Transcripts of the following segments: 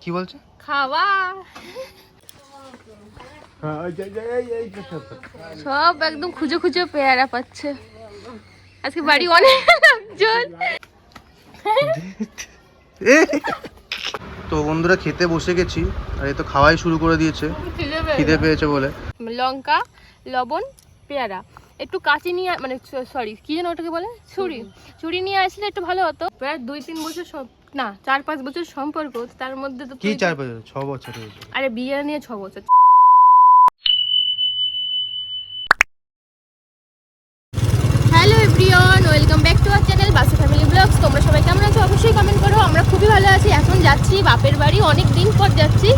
কি বলছে? খাওয়া সব একদম খুঁজে খুঁজে পেয়ারা পাচ্ছে আজকে বাড়ি অনেক লোকজন। তো বন্ধুরা খেতে বসে গেছি আর এই তো খাওয়াই শুরু করে দিয়েছে খিদে পেয়েছে বলে। লঙ্কা, লবণ, পেয়ারা, একটু কাঁচি নিয়ে মানে সরি কি যেন ওটাকে বলে ছুরি নিয়ে আসলে একটু ভালো হতো। প্রায় 2-3 বছর না 4-5 বছর সম্পর্ক, তার মধ্যে তো কি 4 বছর 6 বছর হয়েছে। আরে বিয়ে নিয়ে 6 বছর। Hello everyone, welcome back to our channel Basu family vlogs. তোমরা সবাই কেমন আছো? অবশ্যই কমেন্ট করো। আমরা খুবই ভালো আছি। এখন যাচ্ছি বাপের বাড়ি, অনেক দিন পর যাচ্ছি।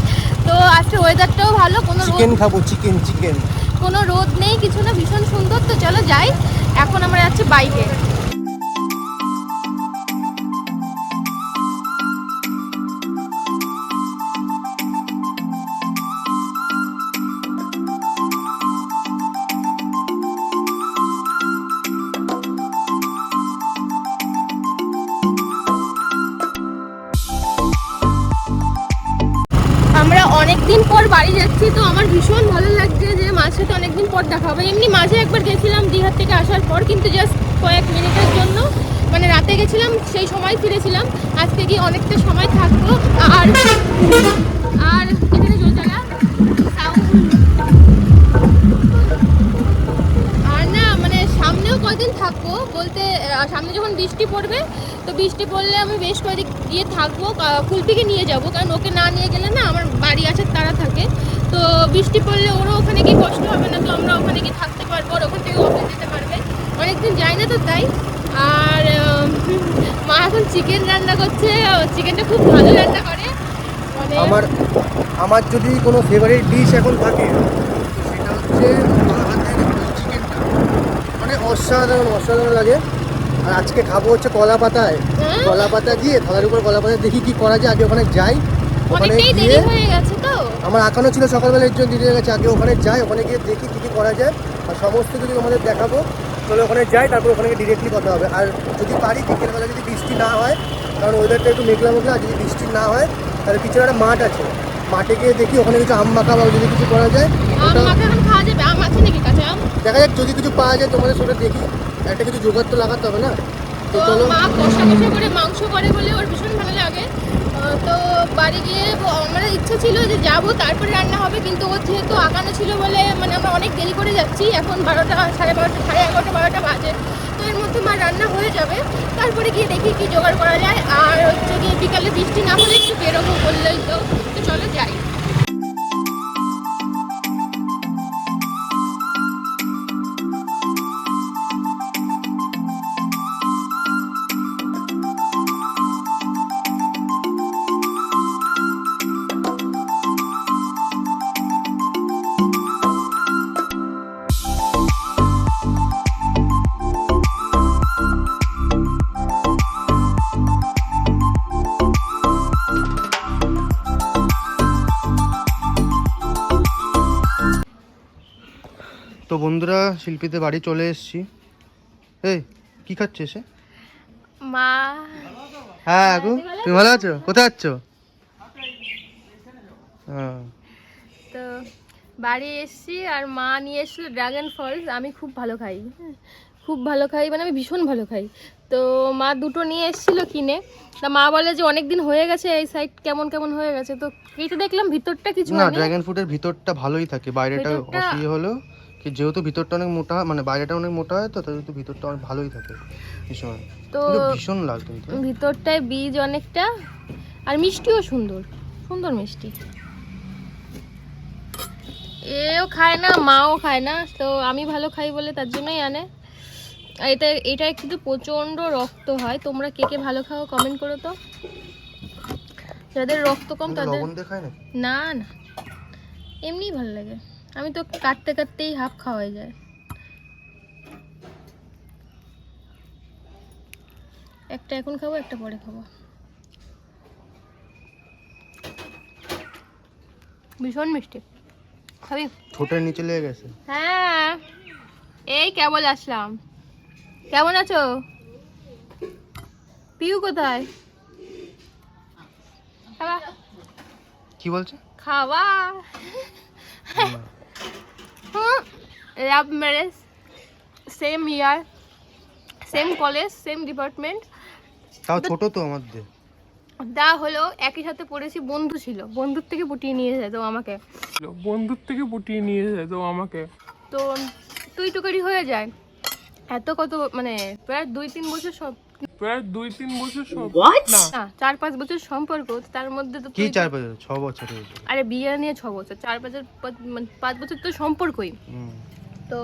তো আজকে ওয়েদারটাও ভালো, কোনো চিকেন খাবো, চিকেন কোনো রোদ নেই, কিছু না, ভীষণ সুন্দর। তো চলো যাই। এখন আমরা যাচ্ছি বাইকে। আমরা অনেকদিন পর বাড়ি যাচ্ছি, তো আমার ভীষণ ভালো লাগছে যে মার সাথে অনেকদিন পর দেখা হবে। এমনি মাঝে একবার গেছিলাম দীঘার থেকে আসার পর, কিন্তু জাস্ট কয়েক মিনিটের জন্য, মানে রাতে গেছিলাম, সেই সময় ফিরেছিলাম। আজকে গিয়ে অনেকটা সময় থাকবো। আর এখানে জোর জায়গা আর না, মানে সামনেও কয়দিন থাকবো বলতে, সামনে যখন বৃষ্টি পড়বে, তো বৃষ্টি পড়লে আমি বেশ কয়েকদিন গিয়ে থাকবো। কুলপিকে নিয়ে যাব, কারণ ওকে না নিয়ে গেলে না আমার বাড়ি আসার তাড়া থাকে। তো বৃষ্টি পড়লে ওরও ওখানে গিয়ে কষ্ট হবে না, তো আমরা ওখানে গিয়ে থাকতে পারবো, আর ওখান থেকে অফিস যেতে পারবে। অনেকদিন যাই না তো তাই। আর মা এখন চিকেন রান্না করছে, চিকেনটা খুব ভালো রান্না করে। মানে আমার যদি কোনো ফেভারিট ডিশ এখন থাকে সেটা হচ্ছে চিকেনটা, মানে অসাধারণ লাগে। আর আজকে খাবো হচ্ছে কলা পাতায়, কলা পাতা দিয়ে থালার উপর কলা পাতা, দেখি কি করা যায়। আগে ওখানে যাই, ওখানে গিয়ে আমার আঁকানো ছিল সকালবেলার জন্য দিদি হয়ে গেছে, আগে ওখানে যাই, ওখানে গিয়ে দেখি কী কী করা যায়। আর সমস্ত যদি আমাদের দেখাবো, তাহলে ওখানে যাই, তারপর ওখানে ডিরেক্টলি কথা হবে। আর যদি পারি বিকেলবেলা যদি বৃষ্টি না হয়, কারণ ওয়েদারটা একটু মেঘলা, আর যদি বৃষ্টি না হয় তাহলে পিছনে একটা মাঠ আছে, মাঠে গিয়ে দেখি ওখানে কিছু আম মাখা বা যদি কিছু করা যায় দেখা যাক। যদি কিছু পাওয়া যায় তোমাদের সাথে দেখি, একটা কিছু জোগাড় তো লাগাতে হবে না। তো চলো। মা কষা করে মাংস করে বলে ওর ভীষণ ভালো লাগে। তো বাড়ি গিয়ে আমার ইচ্ছা ছিল যে যাবো, তারপরে রান্না হবে, কিন্তু ওর যেহেতু আঁকানো ছিল বলে মানে আমরা অনেক দেরি করে যাচ্ছি। এখন 12টা, 11:30, 12:30 বাজে। তো এর মধ্যে মা রান্না হয়ে যাবে, তারপরে গিয়ে দেখি কি জোগাড় করা যায়। আর হচ্ছে গিয়ে বিকালে বৃষ্টি না হলে একটু বেরোবো বললেই তো চলো যাই। তো বন্ধুরা শিল্পীতে বাড়ি চলে এসেছি। এই কি খাচ্ছে এসে? মা হ্যাঁ আগু, তুমি ভালো আছো? কোথায় আছো? হ্যাঁ, তো বাড়ি এসেছি আর মা নিয়ে এসেছিলো ড্রাগন ফলস। আমি খুব ভালো খাই, খুব ভালো খাই, মানে আমি ভীষণ ভালো খাই। তো মা দুটো নিয়ে এসেছিলো কিনে। তা মা বলে যে অনেক দিন হয়ে গেছে, এই সাইড কেমন কেমন হয়ে গেছে। তো কেটে দেখলাম ভিতরটা কিছু না ড্রাগন ফ্রুটের ভিতরটা ভালোই থাকে, বাইরেটা অসুবিধা হলো কি যেহেতু ভিতরটা অনেক মোটা, মানে বাইরেটা অনেক মোটা হয়, তো যেহেতু ভিতরটা অনেক ভালোই থাকে ভীষণ। তো ভীষণ লাল, কিন্তু ভিতরটায় বীজ অনেকটা, আর মিষ্টিও সুন্দর সুন্দর মিষ্টি। এও খায় না, মাও খায় না, তো আমি ভালো খাই বলে তার জন্যই আনে। আর এটা কিন্তু প্রচণ্ড রক্ত হয়। তোমরা কে কে ভালো খাও কমেন্ট করো তো। যাদের রক্ত কম তাদের লবণ দিয়ে খায় না, না না এমনিই ভালো লাগে। আমি তো কাটতে কাটতেই হাফ খাওয়া হয়ে যায়। একটা এখন খাবো, একটা পরে খাবো। ভীষণ মিষ্টি, খাবি? ঠোঁটের নিচে লেগে গেছে। হ্যাঁ এই কেবল আসলাম। কেমন আছো? পিউ কোথায়? খাওয়া কি বলছে? খাওয়া লাভ ম্যারেজ, সেম ইয়ার, সেম কলেজ, সেম ডিপার্টমেন্ট। তাও ছোট তো আমাদের। দা হলো একই সাথে পড়েছি, বন্ধু ছিল, বন্ধুর থেকে পটিয়ে নিয়ে যেত আমাকে, তো তুই টুকারি হয়ে যায়। এত কত মানে প্রায় 2-3 বছর সব না 4-5 বছর সম্পর্ক, তার মধ্যে তো কি তুই- 4 বছর 6 বছর হয়েছে। আরে বিয়ে নিয়ে 6 বছর, 5 বছর তো সম্পর্কই। তো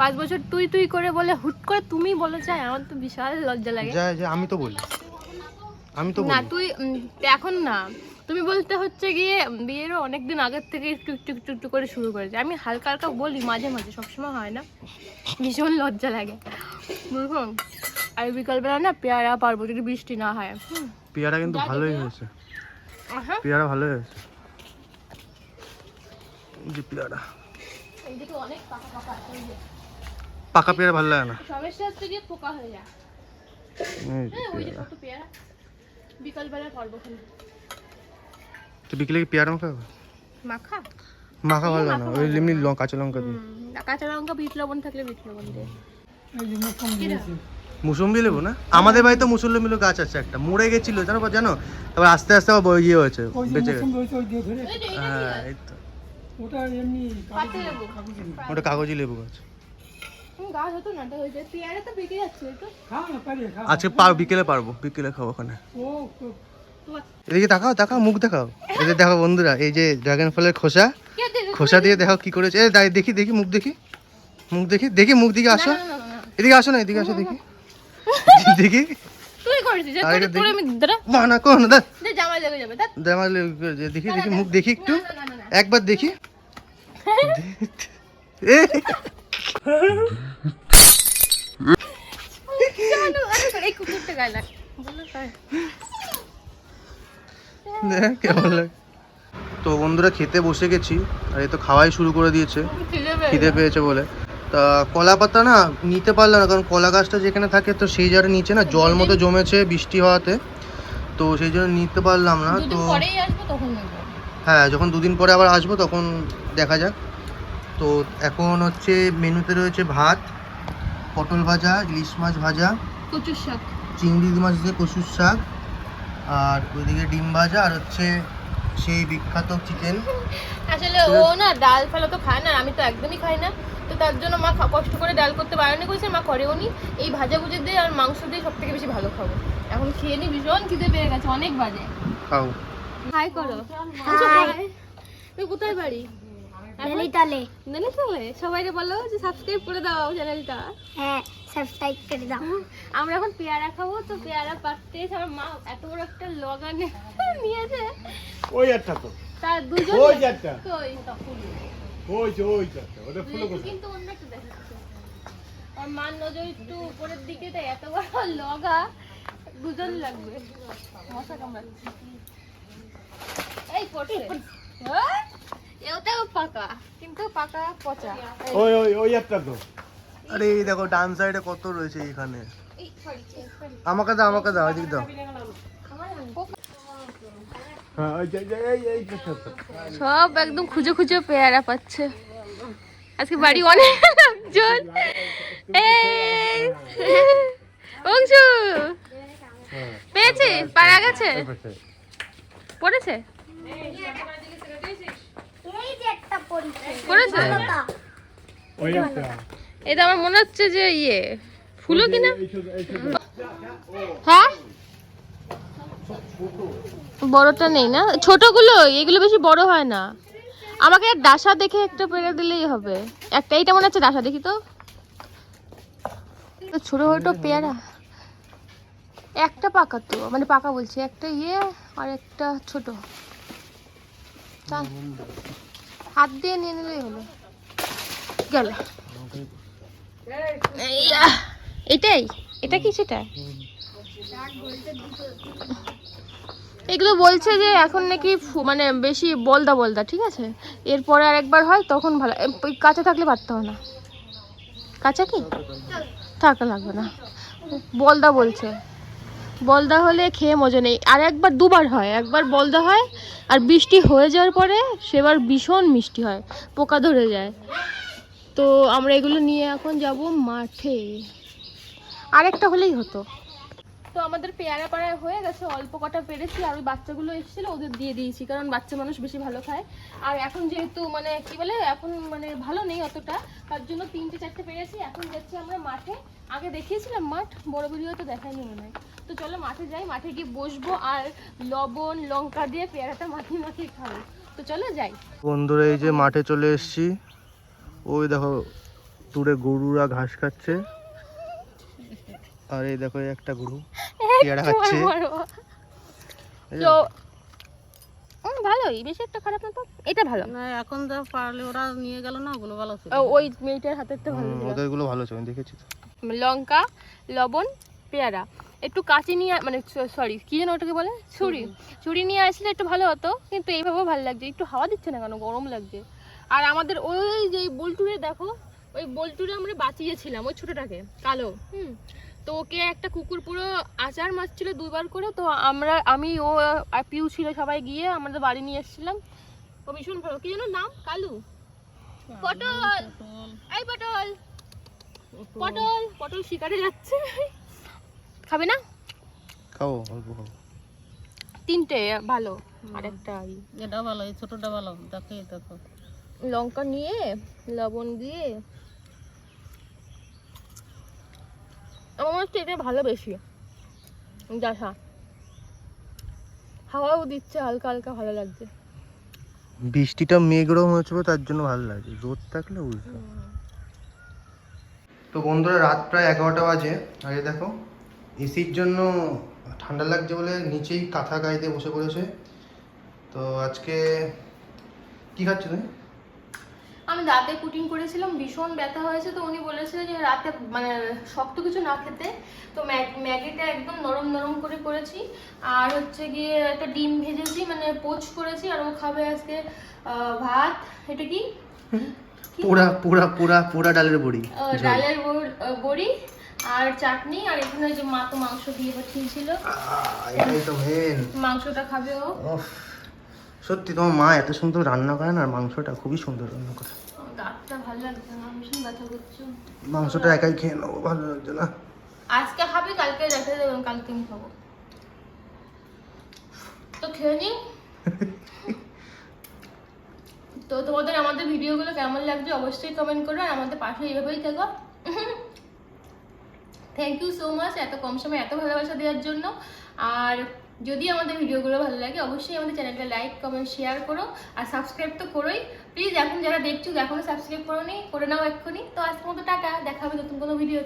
5 বছর তুই তুই করে বলে হুট করে তুমি বলে চাই, আমার তো বিশাল লজ্জা লাগে। যা যা আমি তো বলি না তুই এখন না, তুমি বলতে হচ্ছে গিয়ে বিয়েরও অনেকদিন আগের থেকে একটু একটু একটু একটু করে শুরু করেছে। আমি হালকা হালকা বলি মাঝে মাঝে, সবসময় হয় না, ভীষণ লজ্জা লাগে বুঝুন। আর বিকালবেলা না পেয়ারা পারবো যদি বৃষ্টি না হয়। পেয়ারা কিন্তু ভালোই হয়েছে, হ্যাঁ পেয়ারা ভালোই হয়েছে। যে পেয়ারা এই যে তো অনেক পাকা পাকা আছে, এই যে পাকা পেয়ারা ভালো লাগে না। সমস্যা হচ্ছে গিয়ে পোকা হয়ে যায়। এই যে হ্যাঁ ওই যে পেয়ারা। কত পেয়ারা বিকালবেলা পারবো কিন্তু তো বিকেলে কি পেয়ারা মাখা খাবে? মাখা মাখা ভালো লাগে না, ওই এমনি কাঁচা লঙ্কা দিয়ে। কাঁচা লঙ্কা, বিট লবণ থাকলে বিট লবণ দিয়ে। মুসম্বি লেবু না, আমাদের বাড়িতে মুসম্বি লেবু গাছ আছে একটা, মরে গেছিল জানো, তারপর আস্তে আস্তে আবার ইয়ে হয়েছে, বেঁচে গেছে। হ্যাঁ এই তো পাতি লেবু ওটা কাগজি লেবু গাছ। গাছ হতো না, তো হয়েছে পেয়ারা তো বেঁকে যাচ্ছে তো। আজকে বিকেলে পারবো, বিকেলে খাবো ওখানে। তোমার এদিকে তাকাও মুখ দেখাও, এদের দেখো বন্ধুরা, এই যে ড্রাগন ফলের খোসা দিয়ে দেখো কি করেছে। দেখি মুখ দেখি মুখ দিকে আসো, এদিকে আসো না, এদিকে আসো দেখি দেখি তুই করেছিস যে আরেকটা তোরে আমি দাঁড়া না কোন দা যে জামাই লেগে যাবে দাঁড়া। দেখি মুখ দেখি একটু, না একবার দেখি। এ জানো আরে এই কুকুরটা গায় লাগে বলো তাই। দেখ কেমন লাগে। তো বন্ধুরা খেতে বসে গেছি, আর এই তো খাওয়াই শুরু করে দিয়েছে, খিদে পেয়েছে বলে। তা কলা পাতা না নিতে পারলাম না, কারণ কলা গাছটা যেখানে থাকে তো সেই জায়গার নিচে না জল মতো জমেছে বৃষ্টি হওয়াতে, তো সেই জন্য নিতে পারলাম না। তো পরেই আসবো তখন নেব। হ্যাঁ যখন 2 দিন পরে আবার আসবো তখন দেখা যাক। তো এখন হচ্ছে মেনুতে রয়েছে ভাত, পটল ভাজা, ইলিশ মাছ ভাজা, কচুর শাক, চিংড়ি মাছ দিয়ে কচুর শাক, আর ওইদিকে ডিম ভাজা, আর হচ্ছে সেই বিখ্যাত চিকেন। আসলে ও না ডাল ফেলা তো খায় না, আমি তো একদমই খাই না, তো তার জন্য মা কষ্ট করে ডাল করতে বারণ করেছে, মা করেও নি। এই ভাজা ভুজে দিয়ে আর মাংস দিয়ে সব থেকে বেশি ভালো খাবো। এখন খেয়ে নি, ভীষণ খিদে পেয়ে গেছে, অনেক বাজে। খাও। হাই করো। তুই কোথায় বাড়ি? নলিতালে। নলিতালে? সবাইকে বলো যে সাবস্ক্রাইব করে দাও চ্যানেলটা। হ্যাঁ সাবস্ক্রাইব করে দাও। আমরা এখন পেয়ারা খাবো, তো পেয়ারা পাড়তে এসে আমার মা এত বড় একটা লগানে নিয়েছে। ওই একটা তো তার দুজন ওই একটা কই ওই একটা ওটা ফুলো কোথায়? কিন্তু অন্য একটা দেখাচ্ছে। আর মান নজর একটু উপরের দিকে, তাই এত বড় লগা দুজন লাগবে। মশা কামড়াচ্ছে। এই পড়ছে। হ্যাঁ? এটাও পাকা, কিন্তু পাকা পচা। ওই একটা তো আরে এই দেখো ডান সাইডে কত রয়েছে এখানে। এই সরি আমাকে দাও এদিকে দাও। হ্যাঁ এই একটা তো সব একদম খুঁজে খুঁজে পেয়ারা পাচ্ছে। আজকে বাড়ি অনেক লোকজন। এই অংশু পেয়েছি, পারা গেছে, পড়েছে এই যে একটা পরীক্ষা পড়েছে। ওই একটা এটা আমার মনে হচ্ছে যে ইয়ে ফুলো কিনা। হ্যাঁ বড়টা নেই না, ছোটগুলো, এগুলো বেশি বড় হয় না। আমাকে ডাসা দেখে একটা পেরে দিলেই হবে। একটা এইটা মনে হচ্ছে ডাসা, দেখি তো ছোট ছোট পেয়ারা। একটা পাকা তো, মানে পাকা বলছি, একটা ইয়ে আর একটা ছোট। চল হাত দিয়ে নিয়ে নিলেই হলো। গেল এটাই, এটা কি সেটা? এগুলো বলছে যে এখন নাকি মানে বেশি বলদা, ঠিক আছে, এরপরে আর একবার হয় তখন ভালো। কাঁচা থাকলে পারতে হয় না, কাঁচা কি থাকা লাগবে না, বলদা বলছে। বলদা হলে খেয়ে মজা নেই। আর একবার দুবার হয়, একবার বলদা হয় আর বৃষ্টি হয়ে যাওয়ার পরে সেবার ভীষণ মিষ্টি হয়, পোকা ধরে যায়। তো আমরা এগুলো নিয়ে এখন যাব মাঠে। আরেকটা হলেই হতো। তো আমাদের পেয়ারা পাড়ায় হয়ে গেছে, অল্প কটা পেরেছি, আর ওই বাচ্চাগুলো এসেছিলো ওদের দিয়ে দিয়েছি, কারণ বাচ্চা মানুষ বেশি ভালো খায়। আর এখন যেহেতু মানে কি বলে এখন মানে ভালো নেই অতটা, তার জন্য 3-4টে পেরেছি। এখন যাচ্ছি আমরা মাঠে। আগে দেখিয়েছিলাম মাঠ, বড় ভিডিও তো দেখাইনি মনে হয়। তো চলো মাঠে যাই, মাঠে গিয়ে বসবো আর লবণ লঙ্কা দিয়ে পেয়ারাটা মাখিয়ে মাখিয়ে খাবো। তো চলো যাই। বন্ধুরা এই যে মাঠে চলে এসেছি, ওই দেখো দূরে গরুরা ঘাস খাচ্ছে, আর এই দেখো এই একটা গরু পেয়ারা খাচ্ছে। তো ভালোই, বেশি একটা খারাপ না, তো এটা ভালো না এখন যা পারলে ওরা নিয়ে গেল না, ওগুলো ভালো ছিল। ওই মেয়েটার হাতের তো ভালো ছিল। ওদের গুলো ভালো আছে, আমি দেখেছি তো। লঙ্কা, লবণ, পেয়ারা, একটু কাঁচি নিয়ে মানে সরি কি যেন ওটাকে বলে, ছুরি নিয়ে আসলে একটু ভালো হতো, কিন্তু এইভাবেও ভালো লাগছে। একটু হাওয়া দিচ্ছে না কেন, গরম লাগছে। আর আমাদের ওই যে বল্টুরে দেখো, ওই বল্টুরে আমরা বাঁচিয়েছিলাম ওই ছোটটাকে কালো, তো ওকে একটা কুকুর পুরো আচার মারছিল 2বার করে। তো আমি ও আর পিউ ছিল সবাই গিয়ে আমাদের বাড়ি নিয়ে এসেছিলাম। ও ভীষণ ভালো, কি যেন নাম, কালু, পটল, এই পটল, পটল পটল শিকারে যাচ্ছে। খাবে না? খাও, অল্প খাও। 3টে ভালো, আর একটা এটা ভালো, এই ছোটটা ভালো। দেখো এই দেখো, লঙ্কা নিয়ে লবণ দিয়ে, আমার মনে হচ্ছে এটা ভালো বেশি। দেখা হাওয়াও দিচ্ছে হালকা হালকা, ভালো লাগছে। বৃষ্টিটা মেঘরম হয়েছে, তার জন্য ভালো লাগে, রোদ থাকলে উল্টো। তো বন্ধুরা রাত প্রায় 11টা বাজে, আর এই দেখো এসির জন্য ঠান্ডা লাগছে বলে নিচেই কাঁথা গায়ে দিয়ে বসে পড়েছে। তো আজকে কি খাচ্ছ তুমি? আমি রাতে কুটিং করেছিলাম, ভীষণ ব্যথা হয়েছে, তো উনি বলেছিল যে রাতে মানে শক্ত কিছু না খেতে। তো ম্যাগিটা একদম নরম নরম করে করেছি, আর হচ্ছে গিয়ে একটা ডিম ভেজেছি মানে পোচ করেছি, আর ও খাবে আজকে ভাত। এটা কি পুরা পুরা পুরা পুরা ডালের বড়ি, ডালের বড়ি আর চাটনি। আর এখানে ওই যে মা তো মাংস দিয়ে পাঠিয়েছিল, এটাই তো মেন। মাংসটা খাবে ও। সত্যি তোমার মা এত সুন্দর রান্না করে না, আর মাংসটা খুবই সুন্দর রান্না করে। দাঁতটা ভালো লাগছে না, ভীষণ ব্যথা করছে। মাংসটা একাই খেয়ে নেবো, ভালো লাগছে না। আজকে খাবে, কালকে রেখে দেবেন, কালকে আমি খাবো। তো খেয়ে নি। তো তোমাদের আমাদের ভিডিওগুলো কেমন লাগছে অবশ্যই কমেন্ট করো, আর আমাদের পাশে এইভাবেই থাকো। থ্যাংক ইউ সো মাচ এত কম সময় এত ভালোবাসা দেওয়ার জন্য। আর যদি আমাদের ভিডিওগুলো ভালো লাগে অবশ্যই আমাদের চ্যানেলটা লাইক কমেন্ট শেয়ার করো, আর সাবস্ক্রাইব তো করোই প্লিজ। এখন যারা দেখছো এখনো সাবস্ক্রাইব করোনি, করে নাও এক্ষুনি। তো আজকের মতো টাটা, দেখা হবে নতুন কোনো ভিডিওতে।